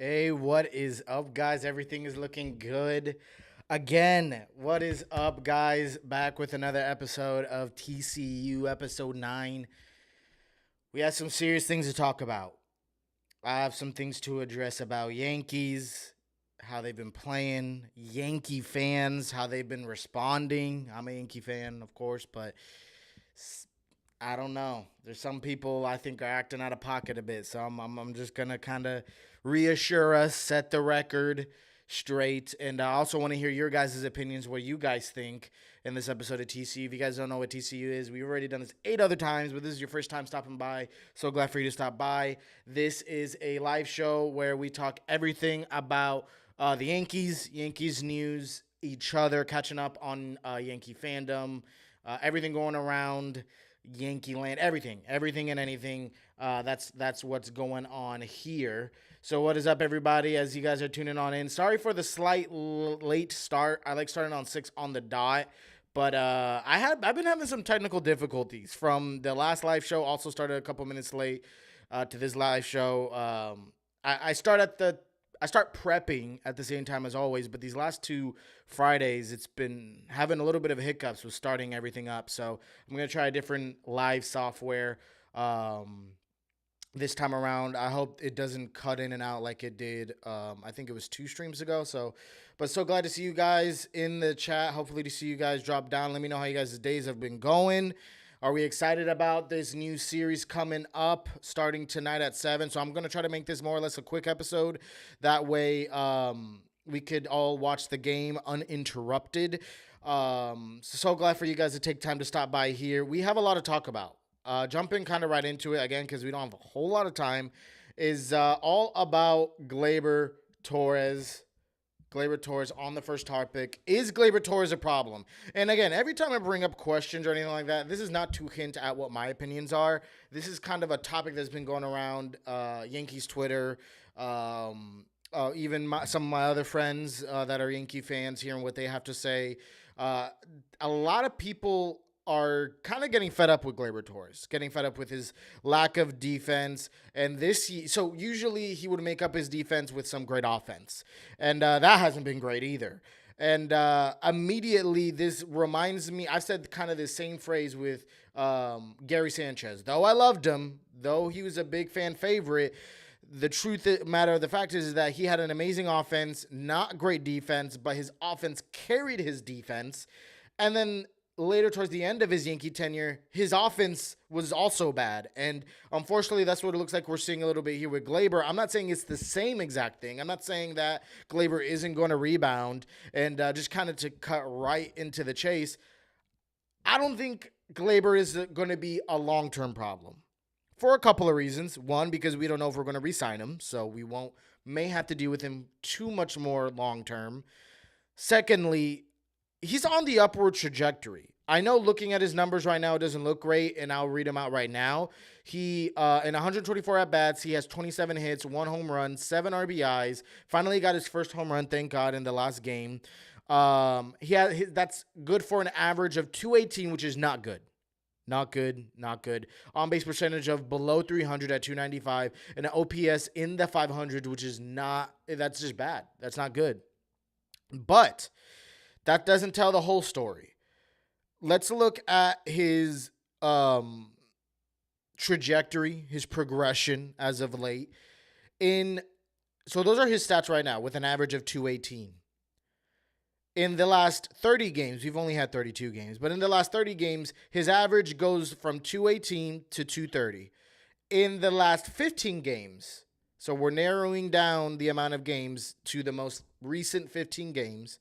Hey, what is up, guys? Everything is looking good. Again, what is up, guys? Back with another episode of TCU, Episode 9. We have some serious things to talk about. I have some things to address about Yankees, how they've been playing, Yankee fans, how they've been responding. I'm a Yankee fan, of course, but I don't know. There's some people I think are acting out of pocket a bit. So I'm just going to kind of reassure us, set the record straight. And I also want to hear your guys' opinions, what you guys think in this episode of TCU. If you guys don't know what TCU is, we've already done this 8 other times, but this is your first time stopping by. So glad for you to stop by. This is a live show where we talk everything about the Yankees news, each other, catching up on Yankee fandom, everything going around Yankee land, everything and anything. That's what's going on here. So what is up, everybody? As you guys are tuning on in, sorry for the slight late start. I like starting on 6 on the dot, but I've been having some technical difficulties from the last live show. Also started a couple minutes late to this live show. I start prepping at the same time as always, but these last 2 Fridays, it's been having a little bit of hiccups with starting everything up. So I'm going to try a different live software this time around. I hope it doesn't cut in and out like it did. I think it was 2 streams ago. But so glad to see you guys in the chat. Hopefully to see you guys drop down. Let me know how you guys' days have been going. Are we excited about this new series coming up starting tonight at 7? So I'm going to try to make this more or less a quick episode. That way we could all watch the game uninterrupted. So glad for you guys to take time to stop by here. We have a lot to talk about. Jumping kind of right into it, again, because we don't have a whole lot of time, is all about Gleyber Torres. Gleyber Torres on the first topic. Is Gleyber Torres a problem? And again, every time I bring up questions or anything like that, this is not to hint at what my opinions are. This is kind of a topic that's been going around Yankees Twitter, even some of my other friends that are Yankee fans, hearing what they have to say. A lot of people are kind of getting fed up with Gleyber Torres, getting fed up with his lack of defense. And so usually he would make up his defense with some great offense. And that hasn't been great either. And immediately this reminds me, I've said kind of the same phrase with Gary Sanchez. Though I loved him, though he was a big fan favorite, the the fact is that he had an amazing offense, not great defense, but his offense carried his defense. And then later towards the end of his Yankee tenure, his offense was also bad. And unfortunately, that's what it looks like we're seeing a little bit here with Gleyber. I'm not saying it's the same exact thing. I'm not saying that Gleyber isn't going to rebound. And just kind of to cut right into the chase, I don't think Gleyber is going to be a long-term problem for a couple of reasons. One, because we don't know if we're going to re-sign him, so we may have to deal with him too much more long-term. Secondly, he's on the upward trajectory. I know looking at his numbers right now, it doesn't look great, and I'll read them out right now. He, in 124 at-bats, he has 27 hits, 1 home run, 7 RBIs. Finally got his first home run, thank God, in the last game. That's good for an average of 218, which is not good. Not good. On-base percentage of below 300 at 295, and an OPS in the 500, which is that's just bad. That's not good. But that doesn't tell the whole story. Let's look at his trajectory, his progression as of late. So those are his stats right now with an average of 218. In the last 30 games, we've only had 32 games, but in the last 30 games, his average goes from 218 to 230. In the last 15 games, so we're narrowing down the amount of games to the most recent 15 games,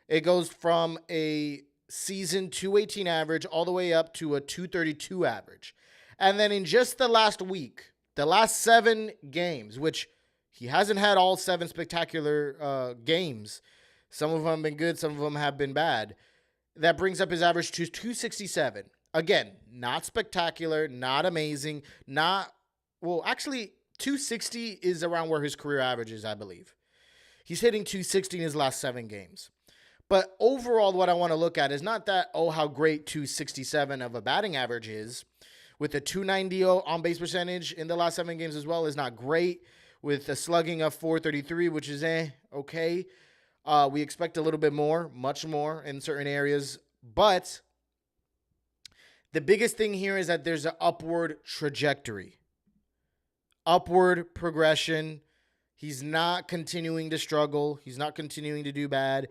it goes from a season 218 average all the way up to a 232 average. And then in just the last week, the last 7 games, which he hasn't had all 7 spectacular games. Some of them have been good, some of them have been bad. That brings up his average to 267. Again, not spectacular, not amazing, actually 260 is around where his career average is, I believe. He's hitting 260 in his last 7 games. But overall, what I want to look at is not that, how great 267 of a batting average is. With a 290 on-base percentage in the last 7 games as well is not great. with a slugging of 433, which is okay. We expect a little bit more, much more in certain areas. But the biggest thing here is that there's an upward trajectory, upward progression. He's not continuing to struggle. He's not continuing to do bad.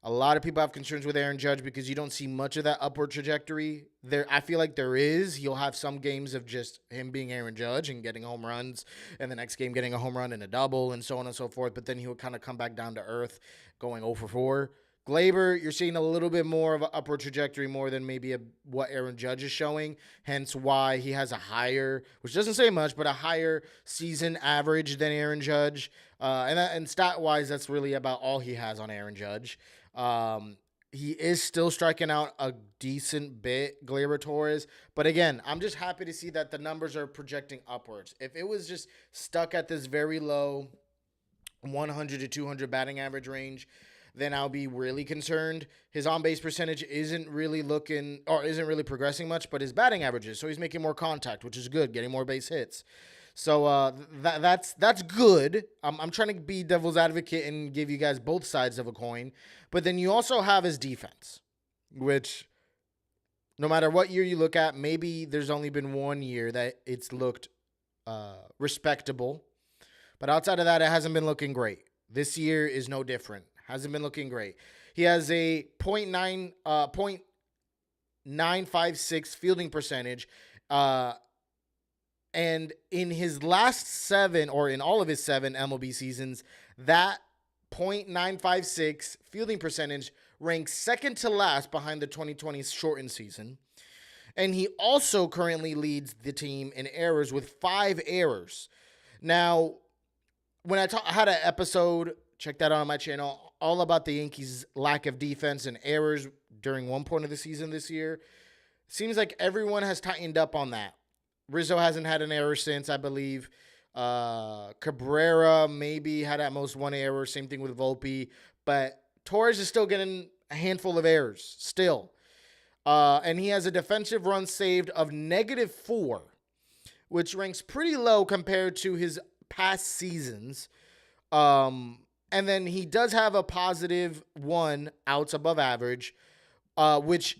A lot of people have concerns with Aaron Judge because you don't see much of that upward trajectory. I feel like there is. He'll have some games of just him being Aaron Judge and getting home runs, and the next game getting a home run and a double and so on and so forth. But then he'll kind of come back down to earth, going 0 for 4. Glaber, you're seeing a little bit more of an upward trajectory more than maybe what Aaron Judge is showing. Hence why he has a higher, which doesn't say much, but a higher season average than Aaron Judge. And stat-wise, that's really about all he has on Aaron Judge. He is still striking out a decent bit, Gleyber Torres. But again, I'm just happy to see that the numbers are projecting upwards. If it was just stuck at this very low 100 to 200 batting average range, then I'll be really concerned. His on-base percentage isn't really progressing much, but his batting average is. So he's making more contact, which is good, getting more base hits. So that's good. I'm trying to be devil's advocate and give you guys both sides of a coin. But then you also have his defense, which no matter what year you look at, maybe there's only been 1 year that it's looked respectable. But outside of that, it hasn't been looking great. This year is no different. Hasn't been looking great. He has a .956 fielding percentage. And in his last 7, or in all of his 7 MLB seasons, that .956 fielding percentage ranks second to last behind the 2020 shortened season. And he also currently leads the team in errors with 5 errors. Now, when I had an episode, check that out on my channel, all about the Yankees' lack of defense and errors during one point of the season this year. Seems like everyone has tightened up on that. Rizzo hasn't had an error since, I believe. Cabrera maybe had at most 1 error. Same thing with Volpe. But Torres is still getting a handful of errors, still. And he has a defensive run saved of -4, which ranks pretty low compared to his past seasons. And then he does have a +1 outs above average, which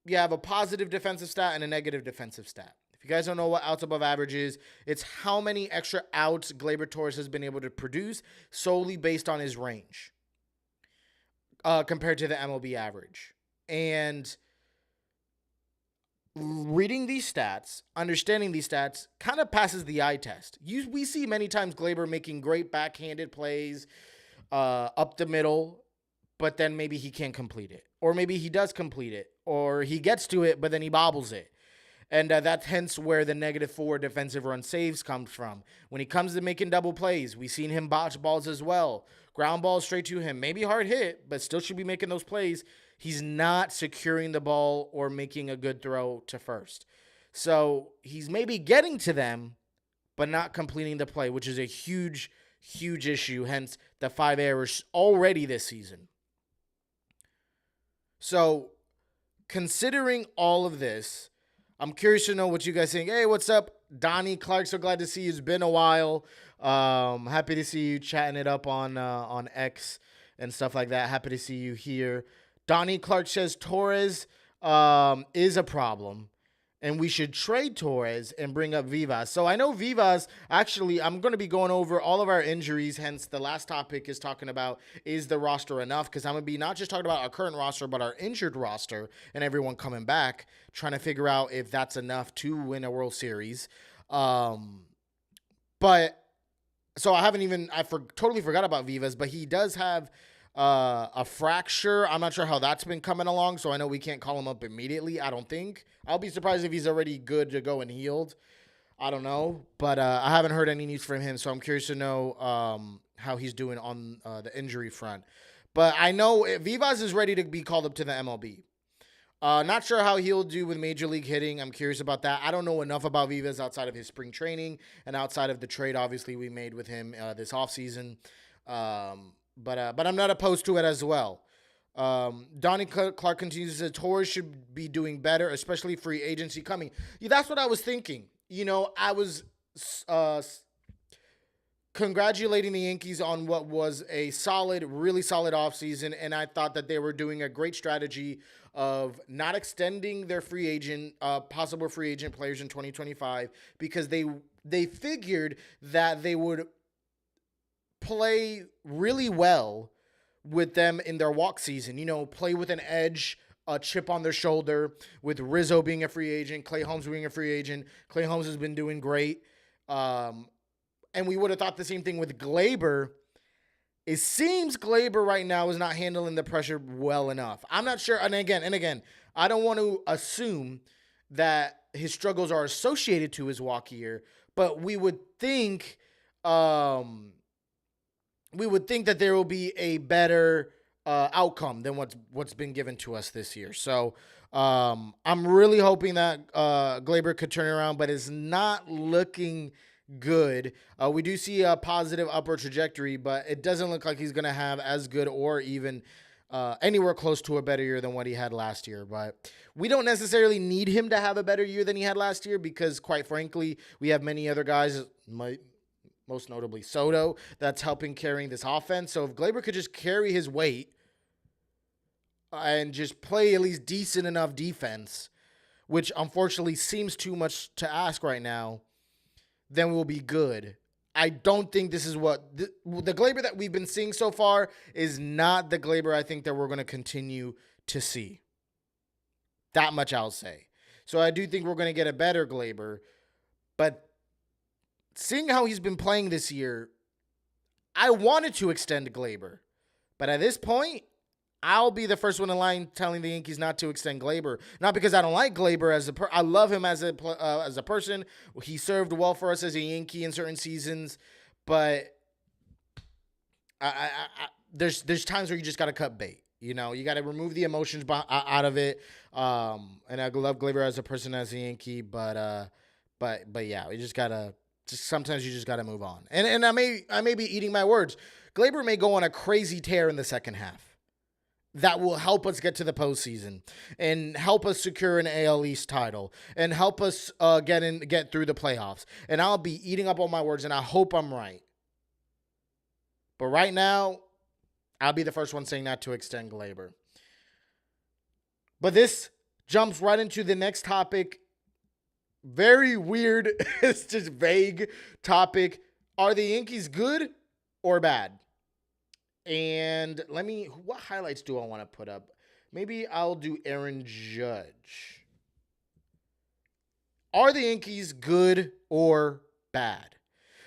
you have a positive defensive stat and a negative defensive stat. If you guys don't know what outs above average is, it's how many extra outs Gleyber Torres has been able to produce solely based on his range compared to the MLB average. And reading these stats, understanding these stats, kind of passes the eye test. We see many times Gleyber making great backhanded plays up the middle, but then maybe he can't complete it. Or maybe he does complete it. Or he gets to it, but then he bobbles it. And that's hence where the -4 defensive run saves comes from. When he comes to making double plays, we've seen him botch balls as well. Ground balls straight to him. Maybe hard hit, but still should be making those plays. He's not securing the ball or making a good throw to first. So he's maybe getting to them, but not completing the play, which is a huge, huge issue. Hence the 5 errors already this season. So considering all of this, I'm curious to know what you guys think. Hey, what's up? Donnie Clark, so glad to see you. It's been a while. Happy to see you chatting it up on X and stuff like that. Happy to see you here. Donnie Clark says Torres is a problem, and we should trade Torres and bring up Vivas. So I know Vivas, actually, I'm going to be going over all of our injuries. Hence, the last topic is talking about, is the roster enough? Because I'm going to be not just talking about our current roster, but our injured roster and everyone coming back, trying to figure out if that's enough to win a World Series. But so I totally forgot about Vivas, but he does have a fracture. I'm not sure how that's been coming along, so I know we can't call him up immediately, I don't think. I'll be surprised if he's already good to go and healed. I don't know, but I haven't heard any news from him, so I'm curious to know how he's doing on the injury front. But I know Vivas is ready to be called up to the MLB. Not sure how he'll do with Major League hitting. I'm curious about that. I don't know enough about Vivas outside of his spring training and outside of the trade, obviously, we made with him this offseason. But I'm not opposed to it as well. Donnie Clark continues to say Torres should be doing better, especially free agency coming. Yeah, that's what I was thinking. You know, I was congratulating the Yankees on what was a solid, really solid offseason. And I thought that they were doing a great strategy of not extending their possible free agent players in 2025 because they figured that they would play really well with them in their walk season. Play with an edge, a chip on their shoulder, with Rizzo being a free agent, Clay Holmes being a free agent. Clay Holmes has been doing great. And we would have thought the same thing with Glaber. It seems Glaber right now is not handling the pressure well enough. I'm not sure. And again, I don't want to assume that his struggles are associated to his walk year, but we would think that there will be a better outcome than what's been given to us this year. So I'm really hoping that Glaber could turn around, but it's not looking good. We do see a positive upward trajectory, but it doesn't look like he's going to have as good or even anywhere close to a better year than what he had last year. But we don't necessarily need him to have a better year than he had last year because, quite frankly, we have many other guys, most notably Soto, that's helping carrying this offense. So if Glaber could just carry his weight and just play at least decent enough defense, which unfortunately seems too much to ask right now, then we'll be good. I don't think this is what the Glaber that we've been seeing so far is not the Glaber I think that we're going to continue to see. That much I'll say. So I do think we're going to get a better Glaber, but seeing how he's been playing this year, I wanted to extend Glaber, but at this point, I'll be the first one in line telling the Yankees not to extend Glaber. Not because I don't like Glaber I love him as a person. He served well for us as a Yankee in certain seasons, but there's times where you just got to cut bait. You got to remove the emotions out of it. And I love Glaber as a person, as a Yankee, but yeah, you just gotta. Sometimes you just got to move on. And I may be eating my words. Glaber may go on a crazy tear in the second half that will help us get to the postseason and help us secure an AL East title and help us get through the playoffs. And I'll be eating up all my words, and I hope I'm right. But right now, I'll be the first one saying not to extend Glaber. But this jumps right into the next topic. Very weird. It's just vague topic. Are the Yankees good or bad? And what highlights do I want to put up? Maybe I'll do Aaron Judge. Are the Yankees good or bad?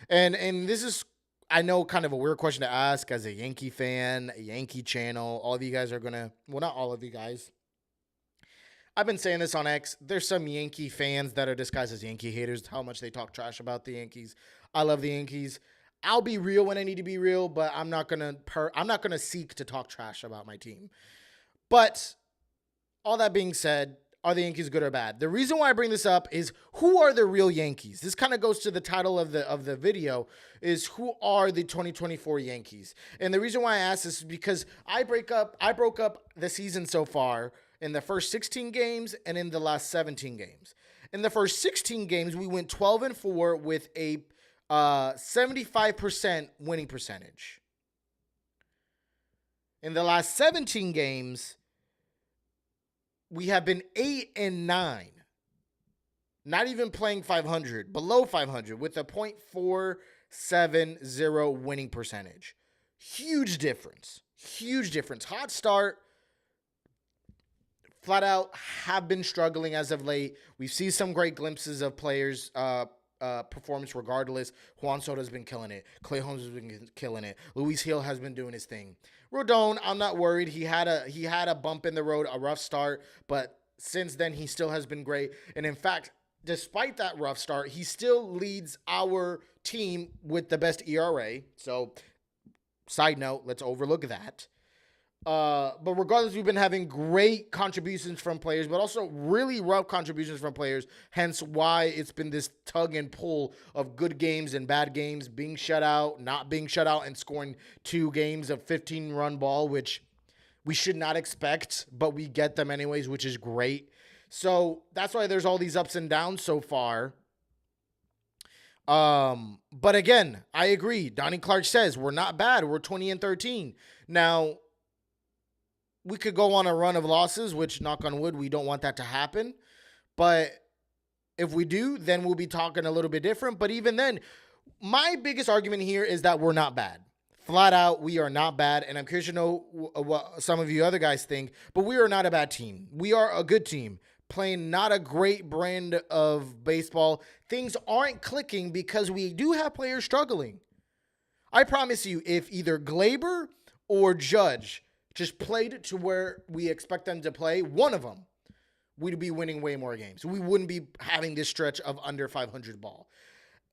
And this is, I know, kind of a weird question to ask as a Yankee fan, a Yankee channel. All of you guys are going to, well, not all of you guys. I've been saying this on X. There's some Yankee fans that are disguised as Yankee haters, how much they talk trash about the Yankees. I love the Yankees. I'll be real when I need to be real, but I'm not gonna seek to talk trash about my team. But all that being said, are the Yankees good or bad? The reason why I bring this up is, who are the real Yankees? This kind of goes to the title of the video, is who are the 2024 Yankees? And the reason why I ask this is because I broke up the season so far in the first 16 games and in the last 17 games. In the first 16 games, we went 12-4 with a 75% winning percentage. In the last 17 games, we have been 8-9. Not even playing 500, below 500 with a .470 winning percentage. Huge difference. Huge difference. Hot start. Flat out have been struggling as of late. We've seen some great glimpses of players' performance regardless. Juan Soto's been killing it. Clay Holmes has been killing it. Luis Hill has been doing his thing. Rodon, I'm not worried. He had a bump in the road, a rough start, but since then he still has been great. And in fact, despite that rough start, he still leads our team with the best ERA. So, side note, let's overlook that. But regardless, we've been having great contributions from players, but also really rough contributions from players. Hence why it's been this tug and pull of good games and bad games, being shut out, not being shut out, and scoring 2 games of 15-run ball, which we should not expect, but we get them anyways, which is great. So that's why there's all these ups and downs so far. But again, I agree. Donnie Clark says we're not bad. We're 20-13. Now, we could go on a run of losses, which, knock on wood, we don't want that to happen. But if we do, then we'll be talking a little bit different. But even then, my biggest argument here is that we're not bad. Flat out, we are not bad. And I'm curious to know what some of you other guys think. But we are not a bad team. We are a good team playing not a great brand of baseball. Things aren't clicking because we do have players struggling. I promise you, if either Glaber or Judge just played to where we expect them to play, one of them, we'd be winning way more games. We wouldn't be having this stretch of under 500 ball.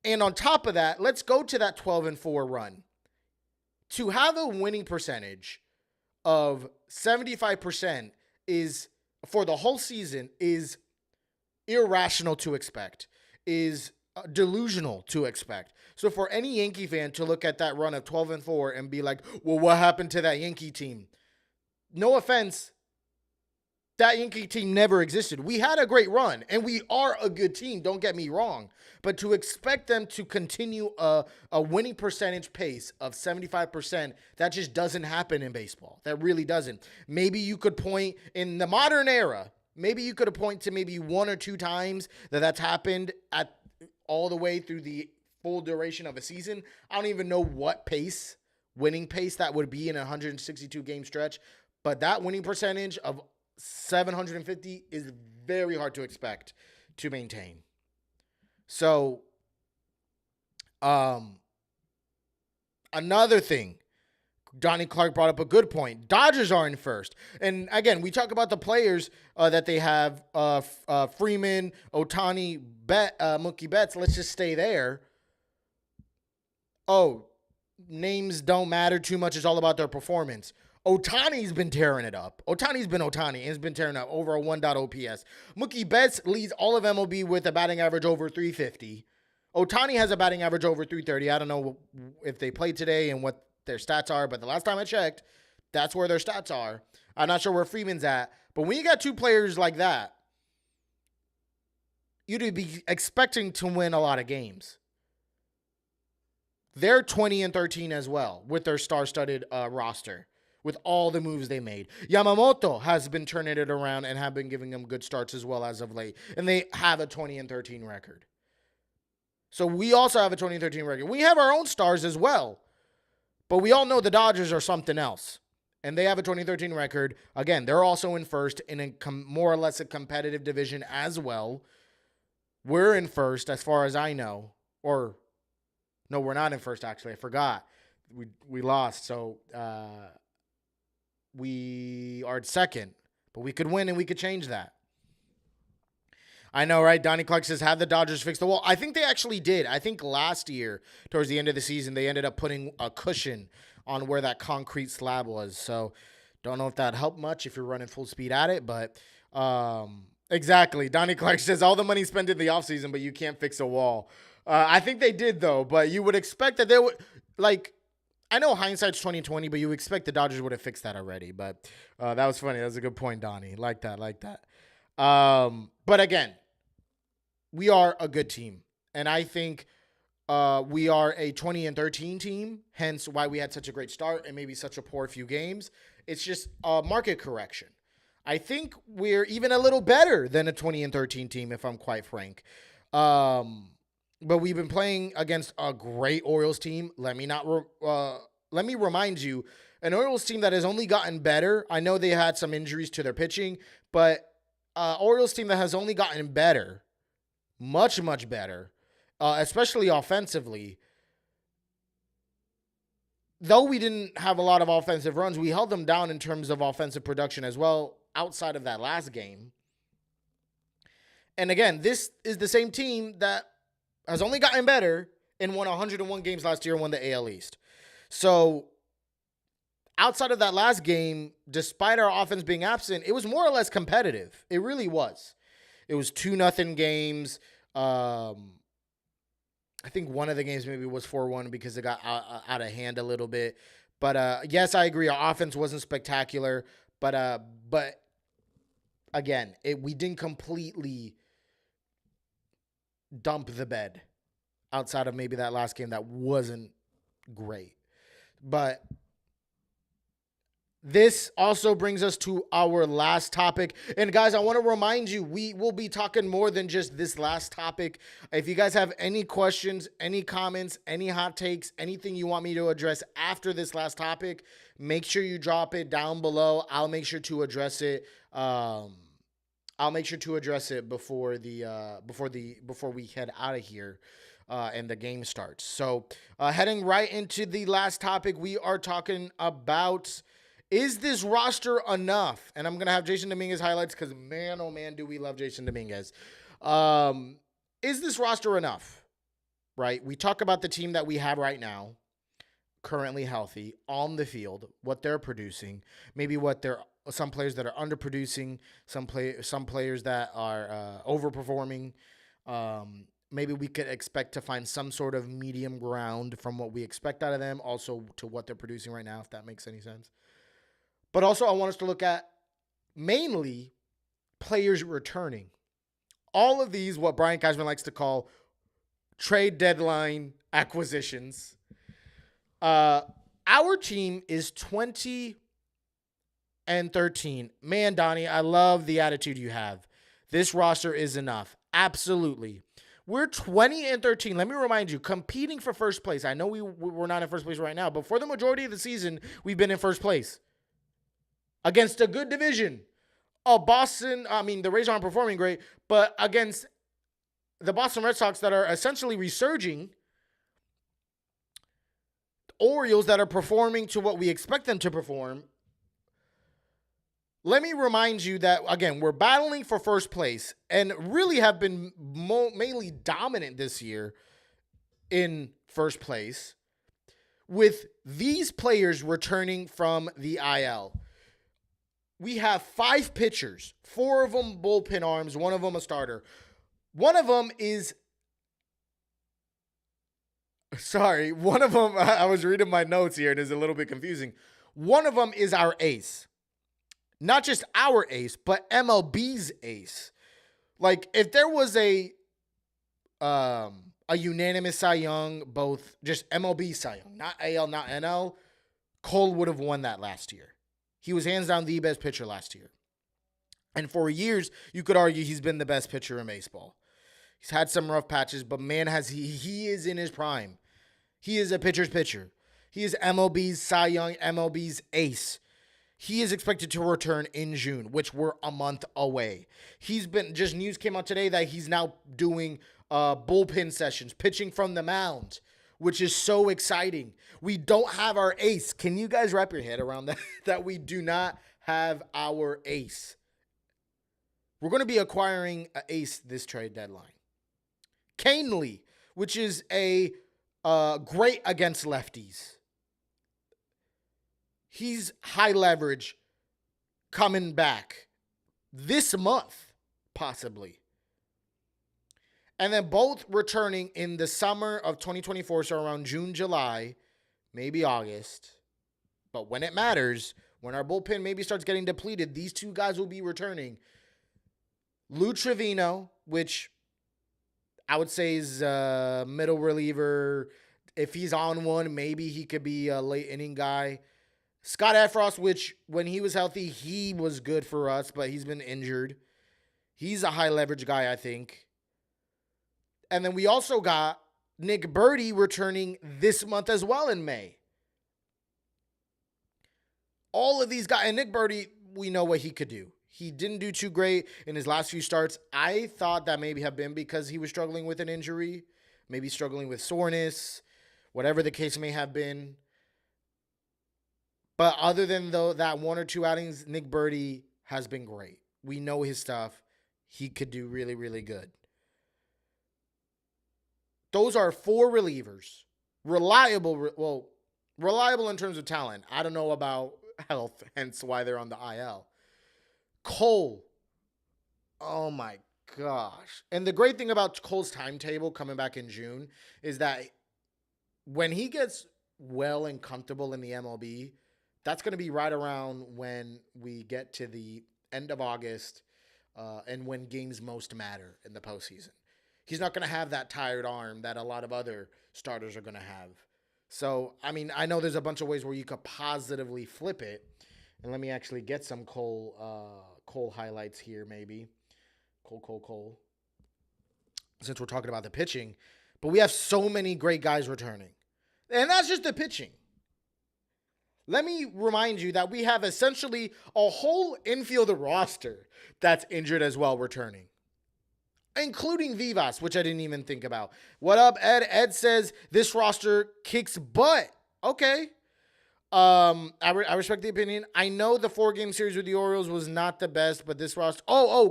And on top of that, let's go to that 12-4 run. To have a winning percentage of 75% is for the whole season is irrational to expect, is delusional to expect. So for any Yankee fan to look at that run of 12-4 and be like, well, what happened to that Yankee team? No offense, that Yankee team never existed. We had a great run, and we are a good team, don't get me wrong. But to expect them to continue a winning percentage pace of 75%, that just doesn't happen in baseball. That really doesn't. Maybe you could point in the modern era, maybe you could point to maybe one or two times that's happened at all the way through the full duration of a season. I don't even know what pace, winning pace that would be in a 162 game stretch. But that winning percentage of 750 is very hard to expect to maintain. So, another thing, Donnie Clark brought up a good point. Dodgers are in first. And again, we talk about the players that they have, Freeman, Ohtani, Mookie Betts. Let's just stay there. Oh, names don't matter too much. It's all about their performance. Ohtani's been tearing it up. Ohtani's been Ohtani and has been tearing up over a 1.0 OPS. Mookie Betts leads all of MLB with a batting average over 350. Ohtani has a batting average over 330. I don't know if they played today and what their stats are, but the last time I checked, that's where their stats are. I'm not sure where Freeman's at. But when you got two players like that, you'd be expecting to win a lot of games. They're 20-13 as well with their star-studded roster, with all the moves they made. Yamamoto has been turning it around and have been giving them good starts as well as of late. And they have a 20-13 record. So we also have a 20-13 record. We have our own stars as well. But we all know the Dodgers are something else. And they have a 20-13 record. Again, they're also in first in a more or less a competitive division as well. We're in first as far as I know. Or, no, we're not in first actually. I forgot. We lost. So, we are second, but we could win and we could change that. I know, right? Donnie Clark says, have the Dodgers fix the wall. I think they actually did. I think last year, towards the end of the season, they ended up putting a cushion on where that concrete slab was. So, don't know if that helped much if you're running full speed at it, but exactly. Donnie Clark says, all the money spent in the offseason, but you can't fix a wall. I think they did, though, but you would expect that they would, like, I know hindsight's 2020, but you expect the Dodgers would have fixed that already. But that was funny. That was a good point, Donnie. Like that. But again, we are a good team. And I think we are a 20-13 team, hence why we had such a great start and maybe such a poor few games. It's just a market correction. I think we're even a little better than a 20-13 team, if I'm quite frank. But we've been playing against a great Orioles team. Let me remind you, an Orioles team that has only gotten better. I know they had some injuries to their pitching, but Orioles team that has only gotten better, much, much better, especially offensively. Though we didn't have a lot of offensive runs, we held them down in terms of offensive production as well outside of that last game. And again, this is the same team that has only gotten better and won 101 games last year and won the AL East. So outside of that last game, despite our offense being absent, it was more or less competitive. It really was. It was 2-0 games. I think one of the games maybe was 4-1 because it got out of hand a little bit. But yes, I agree. Our offense wasn't spectacular. But again, we didn't completely dump the bed. outside of maybe that last game that wasn't great. But this also brings us to our last topic. And guys, I want to remind you, we will be talking more than just this last topic. If you guys have any questions, any comments, any hot takes, anything you want me to address after this last topic, make sure you drop it down below. I'll make sure to address it. I'll make sure to address it before we head out of here. And the game starts. So heading right into the last topic, we are talking about, is this roster enough? And I'm going to have Jason Dominguez highlights because, man, oh, man, do we love Jason Dominguez. Is this roster enough? Right? We talk about the team that we have right now, currently healthy, on the field, what they're producing, maybe what they're some players that are underproducing, some players that are overperforming. Maybe we could expect to find some sort of medium ground from what we expect out of them, also to what they're producing right now, if that makes any sense. But also, I want us to look at mainly players returning. All of these, what Brian Cashman likes to call trade deadline acquisitions. Our team is 20-13. Man, Donnie, I love the attitude you have. This roster is enough. Absolutely. We're 20-13. Let me remind you, competing for first place. I know we're not in first place right now, but for the majority of the season, we've been in first place. Against a good division. Boston, the Rays aren't performing great, but against the Boston Red Sox that are essentially resurging, Orioles that are performing to what we expect them to perform. Let me remind you that, again, we're battling for first place and really have been mainly dominant this year in first place with these players returning from the IL. We have 5 pitchers, 4 of them bullpen arms, 1 of them a starter. One of them, I was reading my notes here and it's a little bit confusing. One of them is our ace. Not just our ace, but MLB's ace. Like, if there was a unanimous Cy Young, both just MLB Cy Young, not AL, not NL, Cole would have won that last year. He was hands down the best pitcher last year. And for years, you could argue he's been the best pitcher in baseball. He's had some rough patches, but man, he is in his prime. He is a pitcher's pitcher. He is MLB's Cy Young, MLB's ace. He is expected to return in June, which we're a month away. News came out today that he's now doing bullpen sessions, pitching from the mound, which is so exciting. We don't have our ace. Can you guys wrap your head around that? That we do not have our ace. We're going to be acquiring an ace this trade deadline. Canely, which is a great against lefties. He's high leverage coming back this month, possibly. And then both returning in the summer of 2024, so around June, July, maybe August. But when it matters, when our bullpen maybe starts getting depleted, these 2 guys will be returning. Lou Trevino, which I would say is a middle reliever. If he's on one, maybe he could be a late inning guy. Scott Efros, which when he was healthy, he was good for us, but he's been injured. He's a high leverage guy, I think. And then we also got Nick Birdie returning this month as well in May. All of these guys, and Nick Birdie, we know what he could do. He didn't do too great in his last few starts. I thought that maybe have been because he was struggling with an injury, maybe struggling with soreness, whatever the case may have been. But other than that 1 or 2 outings, Nick Birdie has been great. We know his stuff. He could do really, really good. Those are 4 relievers. Reliable in terms of talent. I don't know about health, hence why they're on the IL. Cole. Oh my gosh. And the great thing about Cole's timetable coming back in June is that when he gets well and comfortable in the MLB, that's going to be right around when we get to the end of August and when games most matter in the postseason. He's not going to have that tired arm that a lot of other starters are going to have. So, I mean, I know there's a bunch of ways where you could positively flip it. And let me actually get some Cole highlights here, maybe. Cole. Since we're talking about the pitching. But we have so many great guys returning. And that's just the pitching. Let me remind you that we have essentially a whole infield roster that's injured as well returning, including Vivas, which I didn't even think about. What up, Ed? Ed says this roster kicks butt. Okay. I respect the opinion. I know the 4-game series with the Orioles was not the best, but this roster,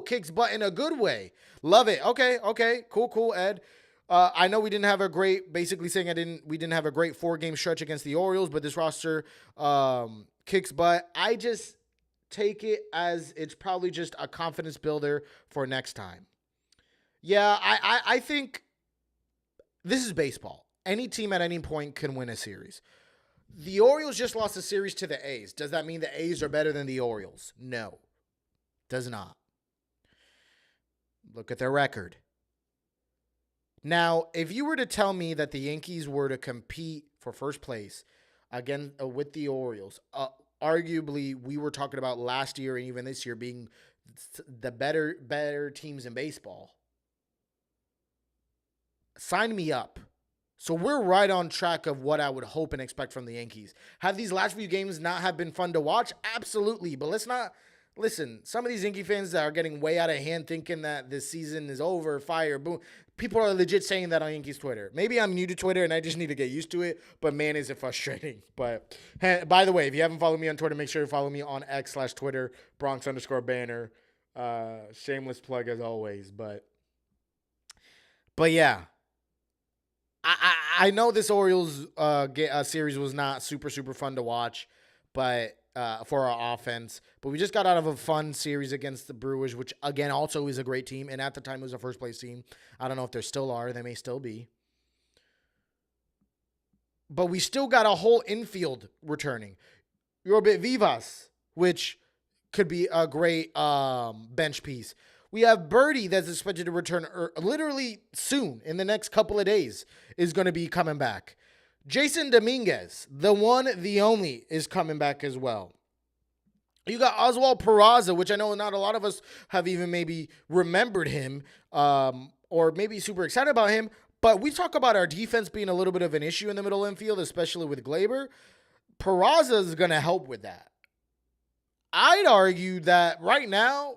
kicks butt in a good way. Love it. Okay. Cool, Ed. I know we didn't have a great, basically saying we didn't have a great 4-game stretch against the Orioles, but this roster kicks butt. I just take it as it's probably just a confidence builder for next time. Yeah, I think this is baseball. Any team at any point can win a series. The Orioles just lost a series to the A's. Does that mean the A's are better than the Orioles? No, does not. Look at their record. Now, if you were to tell me that the Yankees were to compete for first place again with the Orioles, arguably we were talking about last year and even this year being the better teams in baseball, sign me up. So we're right on track of what I would hope and expect from the Yankees. Have these last few games not have been fun to watch? Absolutely. But let's not listen. Some of these Yankee fans that are getting way out of hand thinking that this season is over, fire, boom. People are legit saying that on Yankees Twitter. Maybe I'm new to Twitter and I just need to get used to it. But man, is it frustrating. But by the way, if you haven't followed me on Twitter, make sure you follow me on X/Twitter, Bronx_Banter. Shameless plug as always. But yeah. I know this Orioles series was not super fun to watch, but for our offense. But we just got out of a fun series against the Brewers, which again also is a great team, and at the time it was a first place team. I don't know if there still are; they may still be. But we still got a whole infield returning. Yorobit Vivas, which could be a great bench piece. We have Birdie that's expected to return literally soon, in the next couple of days, is going to be coming back. Jason Dominguez, the one, the only, is coming back as well. You got Oswald Peraza, which I know not a lot of us have even maybe remembered him or maybe super excited about him. But we talk about our defense being a little bit of an issue in the middle infield, especially with Gleyber. Peraza is going to help with that. I'd argue that right now,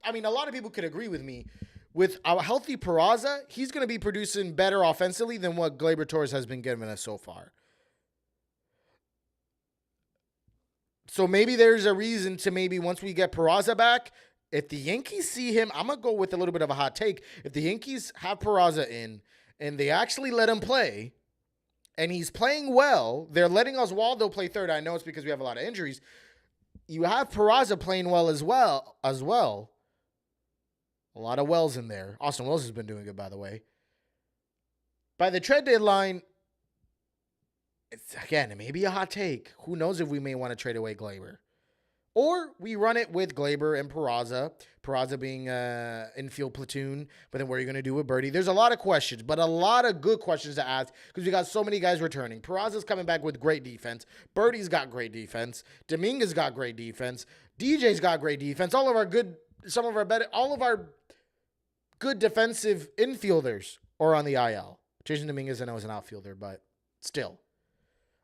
I mean, a lot of people could agree with me. With a healthy Peraza, he's going to be producing better offensively than what Gleyber Torres has been giving us so far. So maybe there's a reason to maybe once we get Peraza back, if the Yankees see him, I'm going to go with a little bit of a hot take. If the Yankees have Peraza in and they actually let him play and he's playing well, they're letting Oswaldo play third. I know it's because we have a lot of injuries. You have Peraza playing well as well. A lot of Wells in there. Austin Wells has been doing good, by the way. By the trade deadline, it may be a hot take. Who knows if we may want to trade away Gleyber. Or we run it with Gleyber and Peraza. Peraza being an infield platoon. But then what are you going to do with Birdie? There's a lot of questions, but a lot of good questions to ask because we got so many guys returning. Peraza's coming back with great defense. Birdie's got great defense. Dominguez got great defense. DJ's got great defense. All of our good defensive infielders are on the IL. Jason Dominguez, I know, is an outfielder, but still.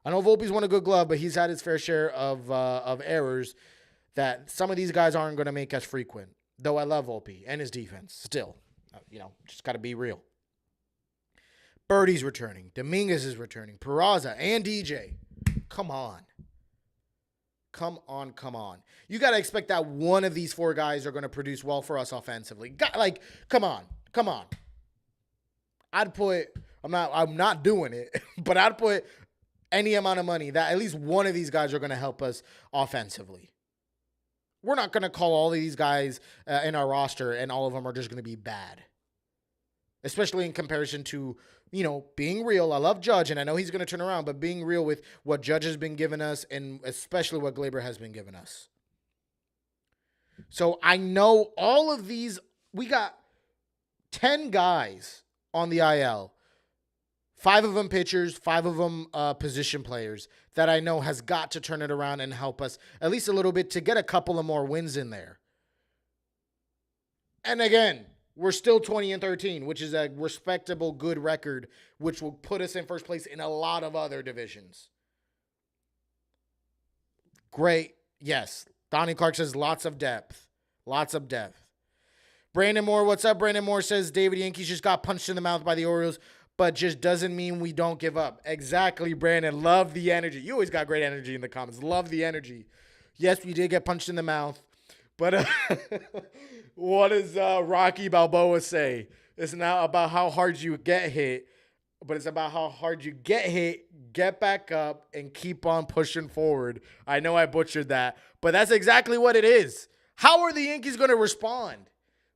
I know Volpe's won a good glove, but he's had his fair share of errors that some of these guys aren't going to make as frequent. Though I love Volpe and his defense. Still, just got to be real. Birdie's returning. Dominguez is returning. Peraza and DJ. Come on. You got to expect that one of these four guys are going to produce well for us offensively. Come on. I'm not doing it, but I'd put any amount of money that at least one of these guys are going to help us offensively. We're not going to call all of these guys in our roster and all of them are just going to be bad. Especially in comparison to, being real. I love Judge and I know he's going to turn around, but being real with what Judge has been giving us and especially what Gleyber has been giving us. So I know all of these, we got 10 guys on the IL. 5 of them pitchers, 5 of them position players that I know has got to turn it around and help us at least a little bit to get a couple of more wins in there. And again, we're still 20-13, which is a respectable, good record, which will put us in first place in a lot of other divisions. Great. Yes. Donnie Clark says lots of depth. Lots of depth. Brandon Moore, what's up? Brandon Moore says David Yankees just got punched in the mouth by the Orioles, but just doesn't mean we don't give up. Exactly, Brandon. Love the energy. You always got great energy in the comments. Love the energy. Yes, we did get punched in the mouth, but what does Rocky Balboa say? It's not about how hard you get hit, but it's about how hard you get hit, get back up, and keep on pushing forward. I know I butchered that, but that's exactly what it is. How are the Yankees going to respond?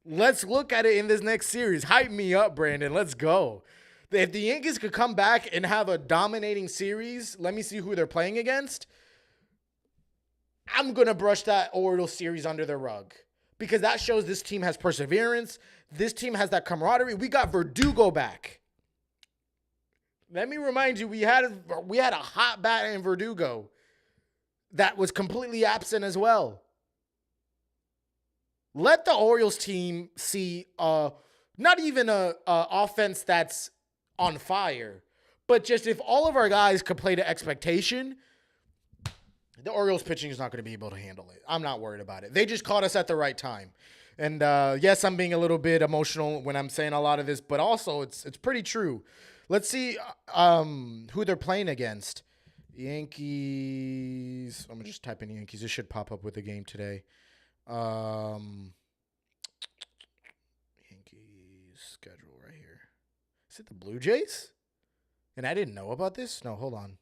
Let's look at it in this next series. Hype me up, Brandon. Let's go. If the Yankees could come back and have a dominating series, let me see who they're playing against. I'm going to brush that Orioles series under the rug because that shows this team has perseverance. This team has that camaraderie. We got Verdugo back. Let me remind you, we had a hot bat in Verdugo that was completely absent as well. Let the Orioles team see not even a offense that's on fire, but just if all of our guys could play to expectation, the Orioles pitching is not going to be able to handle it. I'm not worried about it. They just caught us at the right time. And yes, I'm being a little bit emotional when I'm saying a lot of this, but also it's pretty true. Let's see who they're playing against. Yankees. I'm going to just type in Yankees. It should pop up with the game today. Yankees schedule right here. Is it the Blue Jays? And I didn't know about this? No, hold on.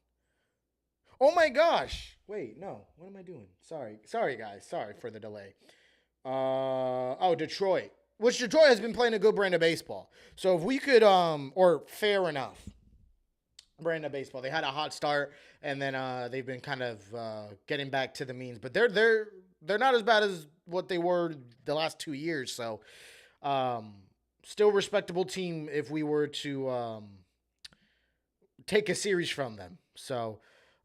Oh my gosh. Wait, no. What am I doing? Sorry guys. Sorry for the delay. Detroit. Which Detroit has been playing a good brand of baseball. So if we could or fair enough brand of baseball. They had a hot start and then they've been kind of getting back to the means, but they're not as bad as what they were the last 2 years. So still respectable team if we were to take a series from them. So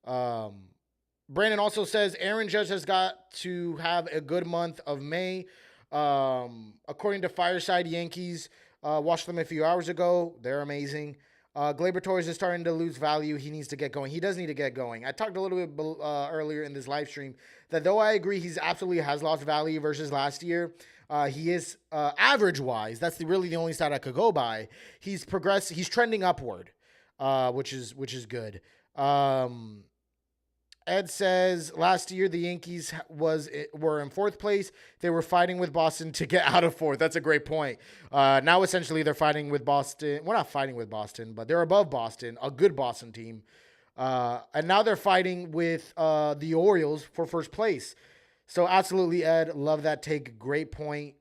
Brandon also says Aaron Judge has got to have a good month of May. According to Fireside Yankees, watched them a few hours ago. They're amazing. Gleyber Torres is starting to lose value. He needs to get going. He does need to get going. I talked a little bit earlier in this live stream that though I agree he's absolutely has lost value versus last year, he is average-wise. That's really the only stat I could go by. He's progressed. He's trending upward, which is good. Ed says last year the Yankees were in fourth place. They were fighting with Boston to get out of fourth. That's a great point. Now essentially they're fighting with Boston. We're not fighting with Boston, but they're above Boston, a good Boston team. And now they're fighting with the Orioles for first place. So absolutely, Ed, love that take. Great point.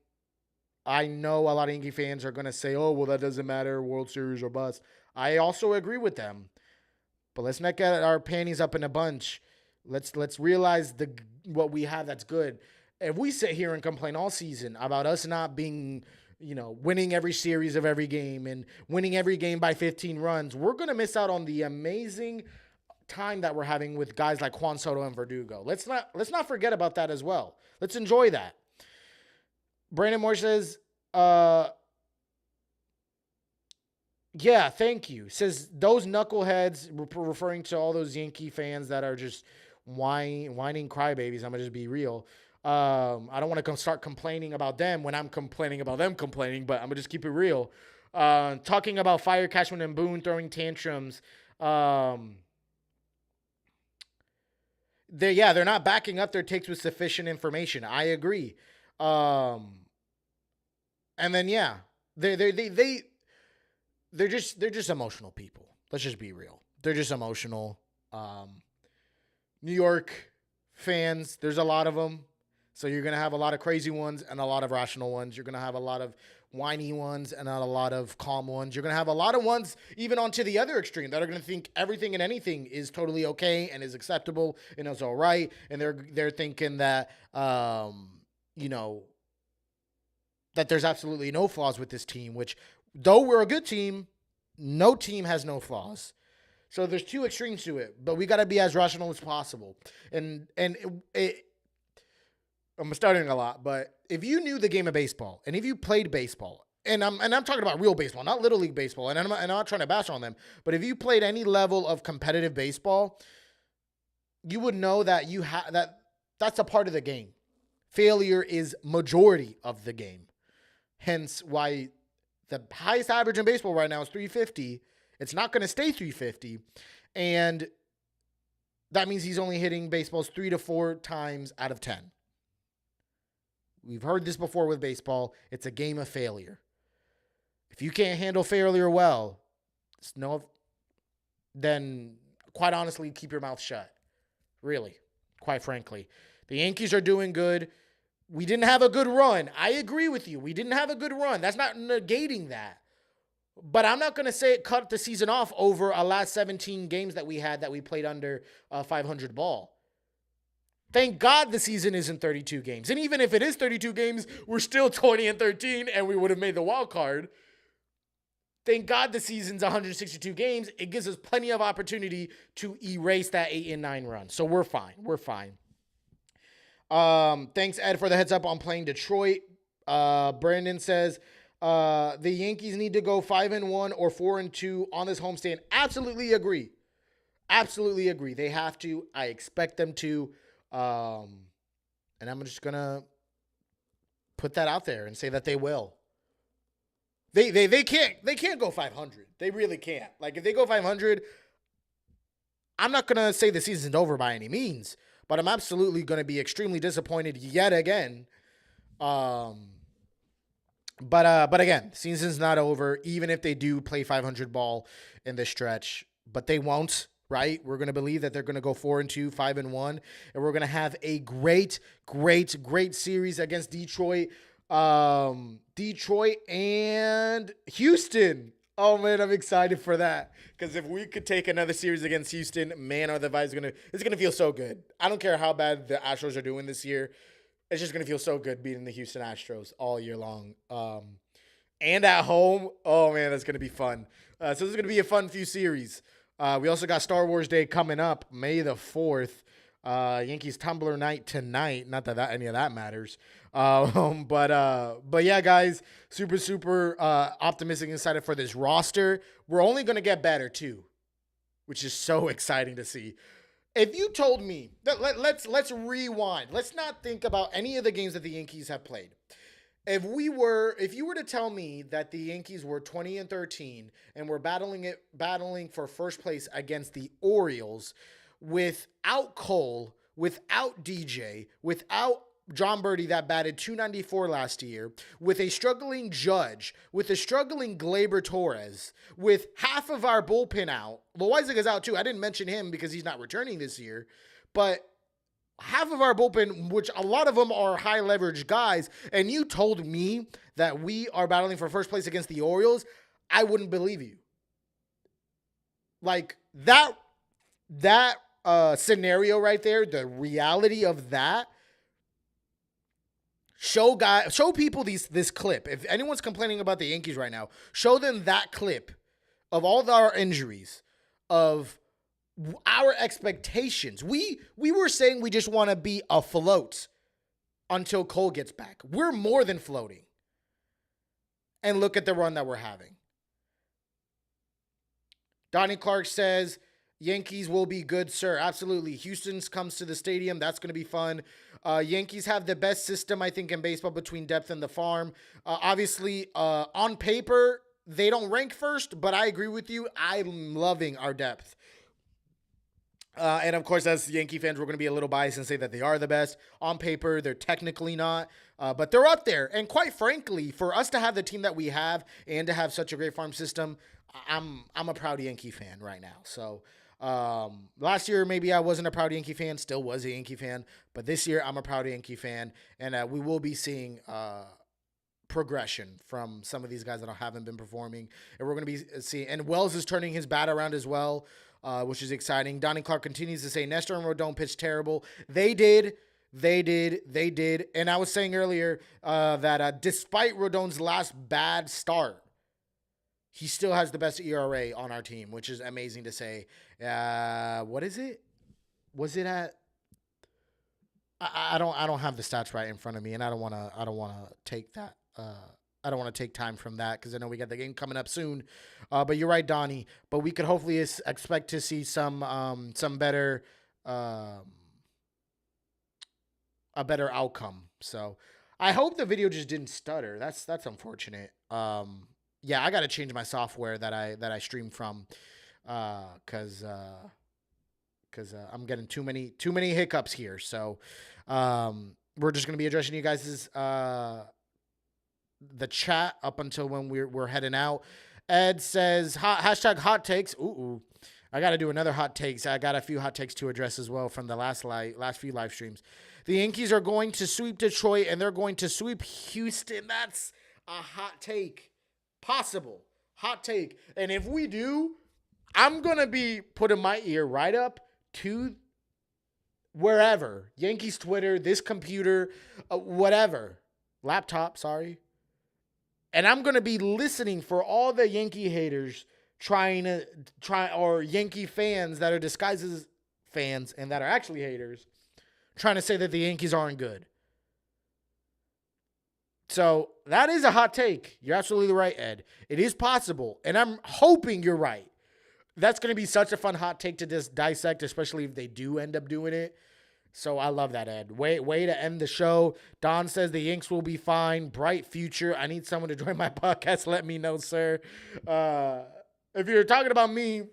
I know a lot of Yankee fans are going to say, oh, well, that doesn't matter, World Series or bust. I also agree with them. But let's not get our panties up in a bunch. Let's realize what we have that's good. If we sit here and complain all season about us not being, winning every series of every game and winning every game by 15 runs, we're going to miss out on the amazing time that we're having with guys like Juan Soto and Verdugo. Let's not forget about that as well. Let's enjoy that. Brandon Moore says, yeah, thank you. Says those knuckleheads, referring to all those Yankee fans that are just whining crybabies. I'm going to just be real. I don't want to start complaining about them when I'm complaining about them complaining, but I'm going to just keep it real. Talking about Fire, Cashman, and Boone throwing tantrums. They're not backing up their takes with sufficient information. I agree. And then, they're just emotional people. Let's just be real. They're just emotional. New York fans, there's a lot of them. So you're going to have a lot of crazy ones and a lot of rational ones. You're going to have a lot of whiny ones and not a lot of calm ones. You're going to have a lot of ones even onto the other extreme that are going to think everything and anything is totally okay and is acceptable and is all right. And they're thinking that, that that there's absolutely no flaws with this team, which, though we're a good team, no team has no flaws. So there's two extremes to it, but we got to be as rational as possible. I'm starting a lot, but if you knew the game of baseball and if you played baseball, and I'm talking about real baseball, not little league baseball, and I'm not trying to bash on them, but if you played any level of competitive baseball, you would know that that's a part of the game. Failure is majority of the game. Hence why the highest average in baseball right now is 350. It's not going to stay 350. And that means he's only hitting baseballs 3 to 4 times out of 10. We've heard this before with baseball. It's a game of failure. If you can't handle failure well, then quite honestly, keep your mouth shut. Really, quite frankly. The Yankees are doing good. We didn't have a good run. I agree with you. We didn't have a good run. That's not negating that. But I'm not going to say it cut the season off over a last 17 games that we played under 500 ball. Thank God the season isn't 32 games. And even if it is 32 games, we're still 20-13 and we would have made the wild card. Thank God the season's 162 games. It gives us plenty of opportunity to erase that 8-9 run. So we're fine. We're fine. Thanks, Ed, for the heads up on playing Detroit. Brandon says the Yankees need to go 5-1 or 4-2 on this homestand. Absolutely agree. Absolutely agree. They have to. I expect them to. And I'm just gonna put that out there and say that they will. They can't go 500. They really can't. Like, if they go 500, I'm not gonna say the season's over by any means, but I'm absolutely gonna be extremely disappointed yet again. But again, season's not over, even if they do play 500 ball in this stretch. But they won't, right? We're gonna believe that they're gonna go 4-2, 5-1, and we're gonna have a great series against Detroit. Detroit and Houston. Oh man, I'm excited for that. Because if we could take another series against Houston, man, are the vibes it's gonna feel so good. I don't care how bad the Astros are doing this year. It's just gonna feel so good beating the Houston Astros all year long. And at home, oh man, that's gonna be fun. So this is gonna be a fun few series. We also got Star Wars Day coming up, May the 4th. Yankees Tumbler night tonight. Not that any of that matters. But yeah, guys, super optimistic and excited for this roster. We're only going to get better too, which is so exciting to see. If you told me that let's rewind. Let's not think about any of the games that the Yankees have played. If you were to tell me that the Yankees were 20-13 and were battling for first place against the Orioles without Cole, without DJ, without John Birdie that batted .294 last year, with a struggling Judge, with a struggling Gleyber Torres, with half of our bullpen out. Loizaga is out too. I didn't mention him because he's not returning this year, but half of our bullpen, which a lot of them are high leverage guys, and you told me that we are battling for first place against the Orioles, I wouldn't believe you. Like that scenario right there, the reality of that. Show people this clip. If anyone's complaining about the Yankees right now, show them that clip of all our injuries, of our expectations. We were saying we just want to be afloat until Cole gets back. We're more than floating. And look at the run that we're having. Donnie Clark says, Yankees will be good, sir. Absolutely. Houston's comes to the stadium. That's going to be fun. Yankees have the best system, I think, in baseball between depth and the farm. Obviously, on paper, they don't rank first, but I agree with you. I'm loving our depth. And, of course, as Yankee fans, we're going to be a little biased and say that they are the best. On paper, they're technically not, but they're up there. And quite frankly, for us to have the team that we have and to have such a great farm system, I'm a proud Yankee fan right now. So last year, maybe I wasn't a proud Yankee fan, still was a Yankee fan, but this year I'm a proud Yankee fan, and we will be seeing progression from some of these guys that haven't been performing, and we're going to be seeing, and Wells is turning his bat around as well, which is exciting. Donnie Clark continues to say Nestor and Rodon pitched terrible. They did. They did. And I was saying earlier that despite Rodon's last bad start, he still has the best ERA on our team, which is amazing to say. What is it? Was it at? I don't have the stats right in front of me, and I don't want to take that. I don't want to take time from that because I know we got the game coming up soon. But you're right, Donnie. But we could hopefully expect to see some better a better outcome. So I hope the video just didn't stutter. That's unfortunate. Yeah, I got to change my software that I stream from because I'm getting too many hiccups here. So we're just gonna be addressing you guys' the chat up until when we're heading out. Ed says hashtag hot takes. Ooh. I got to do another hot takes. I got a few hot takes to address as well from the last few live streams. The Yankees are going to sweep Detroit and they're going to sweep Houston. That's a hot take. Possible. Hot take. And if we do, I'm going to be putting my ear right up to wherever. Yankees Twitter, this computer, whatever. Laptop, sorry. And I'm going to be listening for all the Yankee haters or Yankee fans that are disguised as fans and that are actually haters trying to say that the Yankees aren't good. So that is a hot take. You're absolutely right, Ed. It is possible. And I'm hoping you're right. That's going to be such a fun hot take to just dissect, especially if they do end up doing it. So I love that, Ed. Way to end the show. Don says the Yanks will be fine. Bright future. I need someone to join my podcast. Let me know, sir. If you're talking about me, you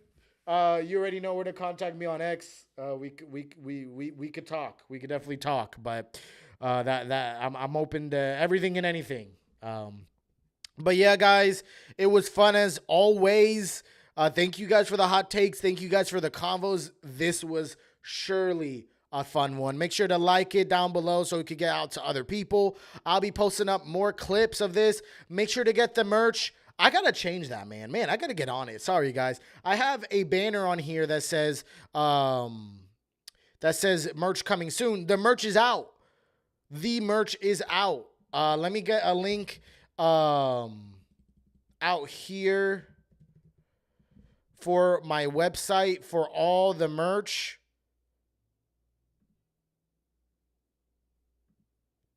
already know where to contact me on X. We could talk. We could definitely talk. But I'm open to everything and anything. But yeah, guys, it was fun as always. Thank you guys for the hot takes. Thank you guys for the convos. This was surely a fun one. Make sure to like it down below so it could get out to other people. I'll be posting up more clips of this. Make sure to get the merch. I got to change that, man. Man, I got to get on it. Sorry, guys. I have a banner on here that says merch coming soon. The merch is out. The merch is out. Let me get a link out here for my website for all the merch.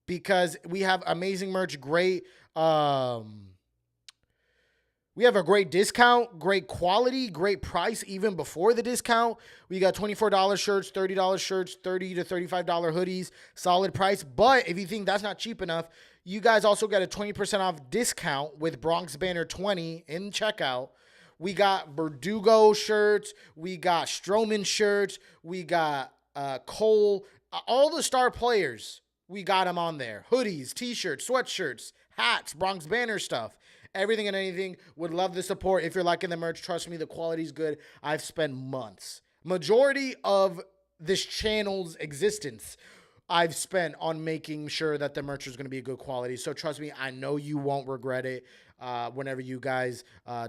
Because we have amazing merch, great we have a great discount, great quality, great price even before the discount. We got $24 shirts, $30 shirts, $30 to $35 hoodies, solid price. But if you think that's not cheap enough, you guys also got a 20% off discount with BRONXBANTER20 in checkout. We got Verdugo shirts, we got Stroman shirts, we got Cole, all the star players. We got them on there. Hoodies, t-shirts, sweatshirts, hats, Bronx Banner stuff. Everything and anything. Would love the support. If you're liking the merch, trust me, the quality's good. I've spent months. Majority of this channel's existence, I've spent on making sure that the merch is going to be good quality. So trust me, I know you won't regret it whenever you guys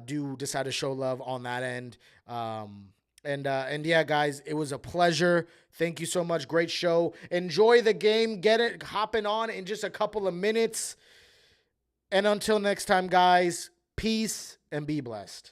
do decide to show love on that end. And yeah, guys, it was a pleasure. Thank you so much. Great show. Enjoy the game. Get it hopping on in just a couple of minutes. And until next time, guys, peace and be blessed.